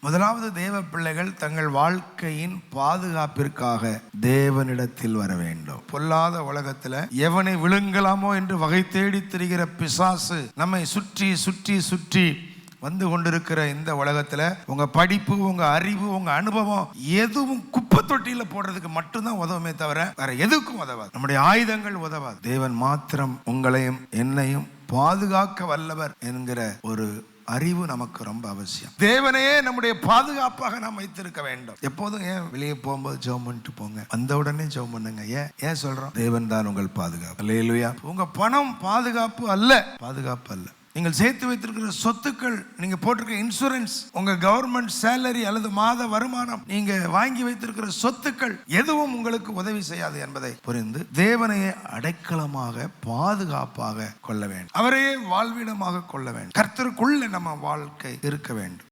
முதலாவது தேவ பிள்ளைகள் தங்கள் வாழ்க்கையின் பாதுகாப்பிற்காக தேவனிடத்தில் வர வேண்டும். பொல்லாத உலகத்துல எவனை விழுங்கலாமோ என்று வகை தேடி திரிகிற பிசாசு நம்மை சுற்றி சுற்றி சுற்றி வந்து கொண்டிருக்கிற இந்த உலகத்துல உங்க படிப்பு, உங்க அறிவு, உங்க அனுபவம் எதுவும் குப்பை தொட்டியில போடுறதுக்கு மட்டும்தான் உதவுமே தவிர வேற எதுக்கும் உதவாது. நம்முடைய ஆயுதங்கள் உதவாது. தேவன் மாத்திரம் உங்களையும் என்னையும் பாதுகாக்க வல்லவர் என்கிற ஒரு அறிவு நமக்கு ரொம்ப அவசியம். தேவனையே நம்முடைய பாதுகாப்பாக நாம் வைத்திருக்க வேண்டும். எப்போதும் ஏன் வெளியே போகும்போது ஜெபம் பண்ணிட்டு போங்க, அந்த உடனே ஜெபம் பண்ணுங்க. ஏன் சொல்றோம்? தேவன் தான் உங்கள் பாதுகாப்பு. அல்லேலூயா. உங்க பணம் பாதுகாப்பு அல்ல, பாதுகாப்பு அல்ல. நீங்கள் சேர்த்து வைத்திருக்கிற சொத்துக்கள், நீங்க போட்டிருக்கிற இன்சூரன்ஸ், உங்க கவர்மெண்ட் சேலரி அல்லது மாத வருமானம், நீங்க வாங்கி வைத்திருக்கிற சொத்துக்கள் எதுவும் உங்களுக்கு உதவி செய்யாது என்பதை புரிந்து தேவனையே அடைக்கலமாக பாதுகாப்பாக கொள்ள வேண்டும். அவரையே வாழ்விடமாக கொள்ள வேண்டும். கர்த்தருக்குள்ள நம்ம வாழ்க்கை இருக்க வேண்டும்.